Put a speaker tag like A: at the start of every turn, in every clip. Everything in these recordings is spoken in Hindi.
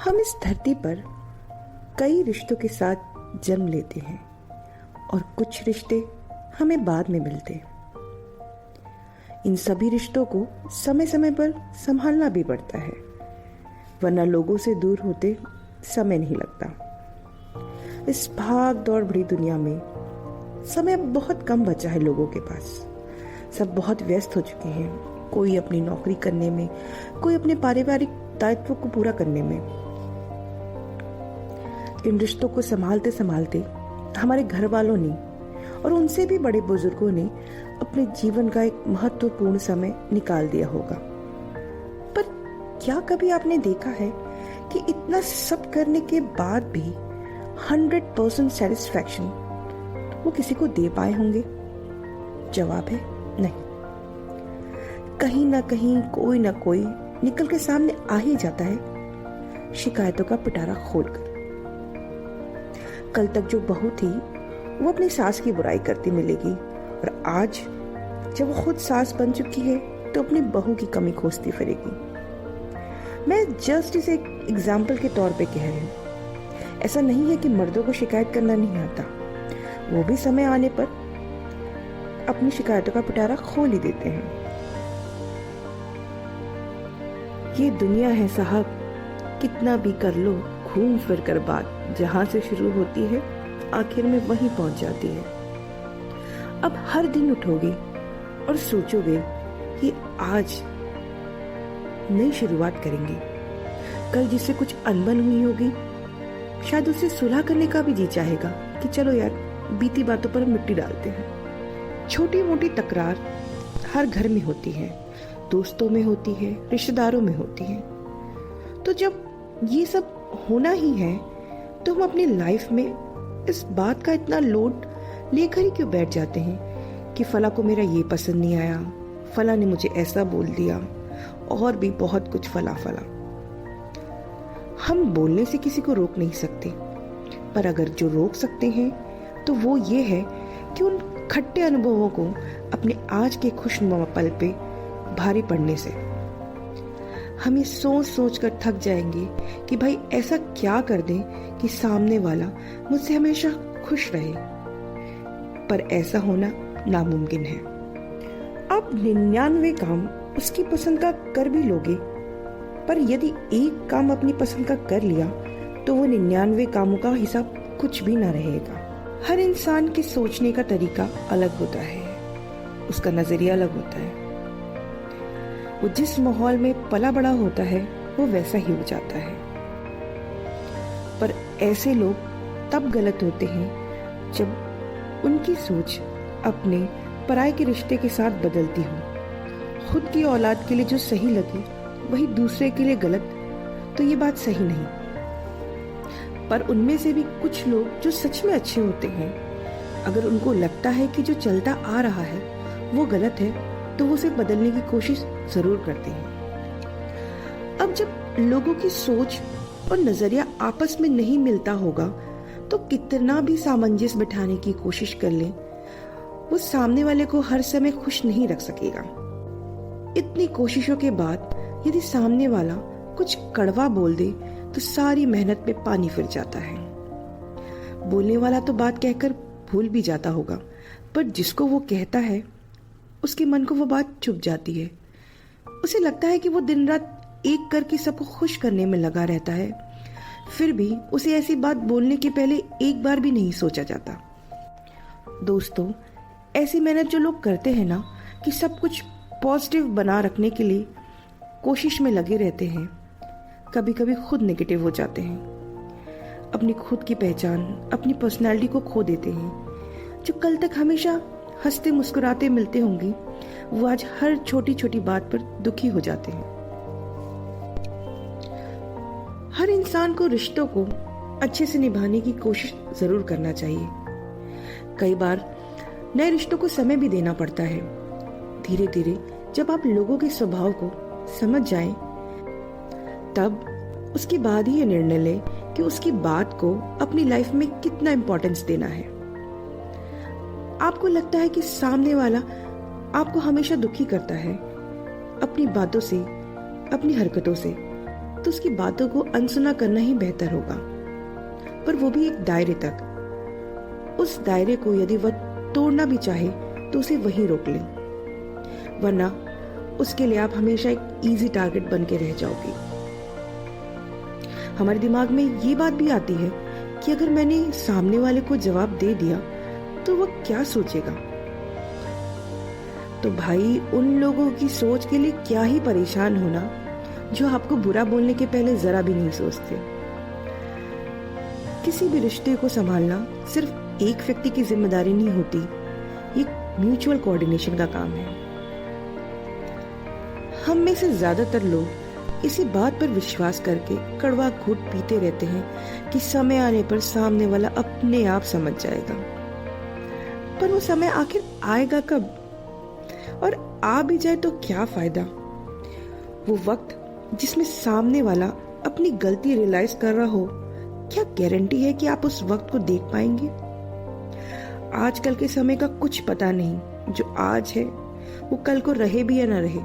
A: हम इस धरती पर कई रिश्तों के साथ जन्म लेते हैं और कुछ रिश्ते हमें बाद में मिलते हैं। इन सभी रिश्तों को समय समय पर संभालना भी पड़ता है, वरना लोगों से दूर होते समय नहीं लगता। इस भाग दौड़ भरी दुनिया में समय अब बहुत कम बचा है लोगों के पास। सब बहुत व्यस्त हो चुके हैं, कोई अपनी नौकरी करने में, कोई अपने पारिवारिक दायित्व को पूरा करने में। इन रिश्तों को संभालते संभालते हमारे घर वालों ने और उनसे भी बड़े बुजुर्गों ने अपने जीवन का एक महत्वपूर्ण समय निकाल दिया होगा। पर क्या कभी आपने देखा है कि इतना सब करने के बाद भी 100% सेटिस्फैक्शन वो किसी को दे पाए होंगे? जवाब है नहीं। कहीं ना कहीं कोई ना कोई निकल के सामने आ ही जाता है, शिकायतों का पिटारा खोलकर। कल तक जो बहू थी वो अपनी सास की बुराई करती मिलेगी, और आज जब वो खुद सास बन चुकी है तो अपनी बहू की कमी खोजती फिरेगी। मैं जस्ट इसे एक एग्जाम्पल के तौर पे कह रही हूँ। ऐसा नहीं है कि मर्दों को शिकायत करना नहीं आता, वो भी समय आने पर अपनी शिकायतों का पिटारा खोल ही देते हैं। ये दुनिया है साहब, कितना भी कर लो घूम फिर कर बात जहां से शुरू होती है आखिर में वहीं पहुंच जाती है। अब हर दिन उठोगे और सोचोगे कि आज नई शुरुआत करेंगे। कल जिससे कुछ अनबन हुई होगी शायद उससे सुलह करने का भी जी चाहेगा कि चलो यार बीती बातों पर मिट्टी डालते हैं। छोटी मोटी तकरार हर घर में होती है, दोस्तों में होती है, रिश्तेदारों में होती है। तो जब ये सब होना ही है तो हम अपनी लाइफ में इस बात का इतना लोड लेकर ही क्यों बैठ जाते हैं कि फला को मेरा ये पसंद नहीं आया, फला ने मुझे ऐसा बोल दिया, और भी बहुत कुछ फला फला। हम बोलने से किसी को रोक नहीं सकते, पर अगर जो रोक सकते हैं तो वो ये है कि उन खट्टे अनुभवों को अपने आज के खुशनुमा पल पे भारी पड़ने से हम ये सोच सोच कर थक जाएंगे कि भाई ऐसा क्या कर दें कि सामने वाला मुझसे हमेशा खुश रहे। पर ऐसा होना नामुमकिन है। आप 99 काम उसकी पसंद का कर भी लोगे, पर यदि एक काम अपनी पसंद का कर लिया तो वो 99 कामों का हिसाब कुछ भी ना रहेगा। हर इंसान के सोचने का तरीका अलग होता है, उसका नजरिया अलग होता है। वो जिस माहौल में पला बड़ा होता है वो वैसा ही हो जाता है। पर ऐसे लोग तब गलत होते हैं जब उनकी सोच अपने पराये के रिश्ते के साथ बदलती हो। खुद की औलाद के लिए जो सही लगे वही दूसरे के लिए गलत, तो ये बात सही नहीं। पर उनमें से भी कुछ लोग जो सच में अच्छे होते हैं, अगर उनको लगता है कि जो चलता आ रहा है वो गलत है तो वो उसे बदलने की कोशिश जरूर करते हैं। अब जब लोगों की सोच और नजरिया आपस में नहीं मिलता होगा तो कितना भी सामंजस्य बिठाने की कोशिश कर लें, वो सामने वाले को हर समय खुश नहीं रख सकेगा। इतनी कोशिशों के बाद यदि सामने वाला कुछ कड़वा बोल दे तो सारी मेहनत में पानी फिर जाता है। बोलने वाला तो बात कहकर भूल भी जाता होगा, पर जिसको वो कहता है उसके मन को वो बात चुभ जाती है। उसे लगता है कि वो दिन रात एक करके सबको खुश करने में लगा रहता है, फिर भी उसे ऐसी बात बोलने के पहले एक बार भी नहीं सोचा जाता। दोस्तों, ऐसी मेहनत जो लोग करते हैं ना कि सब कुछ पॉजिटिव बना रखने के लिए कोशिश में लगे रहते हैं, कभी कभी खुद नेगेटिव हो जाते हैं। अपनी खुद की पहचान, अपनी पर्सनालिटी को खो देते हैं। जो कल तक हमेशा हंसते मुस्कुराते मिलते होंगे वो आज हर छोटी छोटी बात पर दुखी हो जाते हैं। हर इंसान को रिश्तों को अच्छे से निभाने की कोशिश जरूर करना चाहिए। कई बार नए रिश्तों को समय भी देना पड़ता है। धीरे धीरे जब आप लोगों के स्वभाव को समझ जाएं, तब उसके बाद ही ये निर्णय लें कि उसकी बात को अपनी लाइफ में कितना इंपॉर्टेंस देना है। आपको लगता है कि सामने वाला आपको हमेशा दुखी करता है अपनी बातों से, अपनी हरकतों से, तो उसकी बातों को अनसुना करना ही बेहतर होगा, पर वो भी एक दायरे तक। उस दायरे को यदि वह तोड़ना भी चाहे तो उसे वहीं रोक लें, वरना उसके लिए आप हमेशा एक इजी टारगेट बन के रह जाओगे। हमारे दिमाग में ये बात भी आती है कि अगर मैंने सामने वाले को जवाब दे दिया तो वह क्या सोचेगा। तो भाई, उन लोगों की सोच के लिए क्या ही परेशान होना जो आपको बुरा बोलने के पहले जरा भी नहीं सोचते। किसी भी रिश्ते को संभालना सिर्फ एक व्यक्ति की जिम्मेदारी नहीं होती, ये म्यूचुअल कोऑर्डिनेशन का काम है। हम में से ज्यादातर लोग इसी बात पर विश्वास करके कड़वा घूंट पीते रहते हैं कि समय आने पर सामने वाला अपने आप समझ जाएगा। पर वो समय आखिर आएगा कब? और आ भी जाए तो क्या फायदा? वो वक्त जिसमें सामने वाला अपनी गलती रियलाइज कर रहा हो, क्या गारंटी है कि आप उस वक्त को देख पाएंगे? आजकल के समय का कुछ पता नहीं, जो आज है वो कल को रहे भी या न रहे।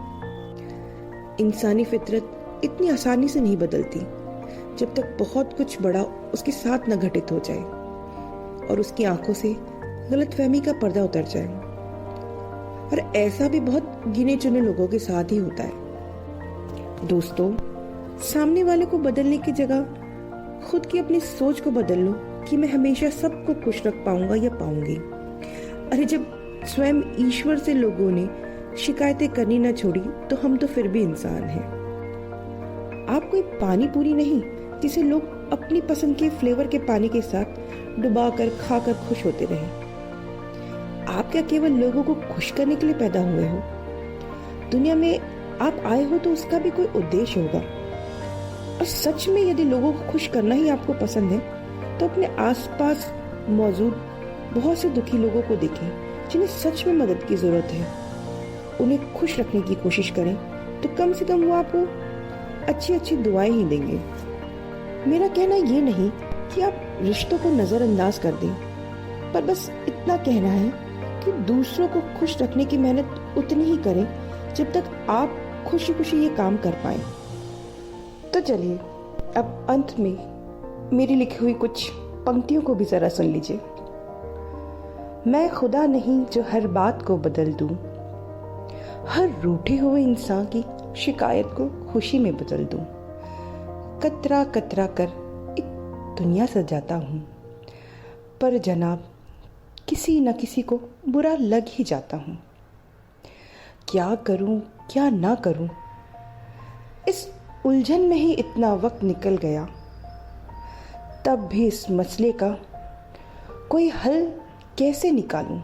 A: इंसानी फितरत इतनी आसानी से नहीं बदलती जब तक बहुत कुछ बड़ा उसके साथ न घटित हो जाए और उसकी आंखों से गलतफहमी का पर्दा उतर जाए। और ऐसा भी बहुत गिने चुने लोगों के साथ ही होता है। दोस्तों, सामने वाले को बदलने की जगह खुद की अपनी सोच को बदल लो कि मैं हमेशा सबको खुश रख पाऊंगा या पाऊंगी। अरे, जब स्वयं ईश्वर से लोगों ने शिकायतें करनी न छोड़ी तो हम तो फिर भी इंसान हैं। आप कोई पानी पूरी नहीं जिसे लोग अपनी पसंद के फ्लेवर के पानी के साथ डुबाकर खाकर खुश होते रहें। आप क्या केवल लोगों को खुश करने के लिए पैदा हुए हो? दुनिया में आप आए हो तो उसका भी कोई उद्देश्य होगा। और सच में यदि लोगों को खुश करना ही आपको पसंद है तो अपने आसपास मौजूद बहुत से दुखी लोगों को देखें जिन्हें सच में मदद की जरूरत है। उन्हें खुश रखने की कोशिश करें तो कम से कम वो आपको अच्छी अच्छी दुआएं ही देंगे। मेरा कहना ये नहीं कि आप रिश्तों को नजरअंदाज कर दें, पर बस इतना कहना है कि दूसरों को खुश रखने की मेहनत उतनी ही करें जब तक आप खुशी खुशी ये काम कर पाए। तो चलिए, अब अंत में मेरी लिखी हुई कुछ पंक्तियों को भी जरा सुन लीजिए। मैं खुदा नहीं जो हर बात को बदल दूं, हर रूठे हुए इंसान की शिकायत को खुशी में बदल दूं, कतरा कतरा कर एक दुनिया सजाता हूं, पर जनाब किसी न किसी को बुरा लग ही जाता हूं। क्या करूं क्या ना करूं, इस उलझन में ही इतना वक्त निकल गया, तब भी इस मसले का कोई हल कैसे निकालूं।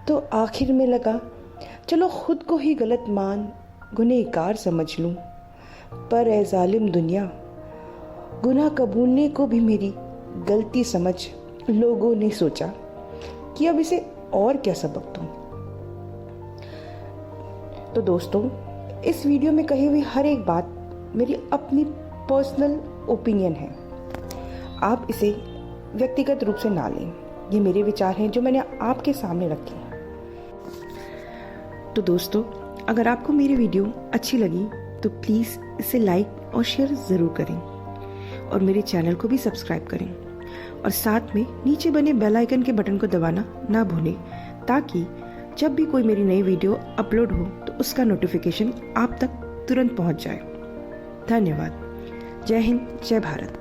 A: तो आखिर में लगा चलो खुद को ही गलत मान गुनहगार समझ लूं, पर ए जालिम दुनिया, गुनाह कबूलने को भी मेरी गलती समझ लोगों ने सोचा कि अब इसे और क्या सबक दूं। तो दोस्तों, इस वीडियो में कही हुई हर एक बात मेरी अपनी पर्सनल ओपिनियन है। आप इसे व्यक्तिगत रूप से ना लें। ये मेरे विचार हैं जो मैंने आपके सामने रखे हैं। तो दोस्तों, अगर आपको मेरी वीडियो अच्छी लगी तो प्लीज़ इसे लाइक और शेयर ज़रूर करें और मेरे चैनल को भी सब्सक्राइब करें और साथ में नीचे बने बेल आइकन के बटन को दबाना ना भूलें, ताकि जब भी कोई मेरी नई वीडियो अपलोड हो तो उसका नोटिफिकेशन आप तक तुरंत पहुंच जाए। धन्यवाद। जय हिंद, जय भारत।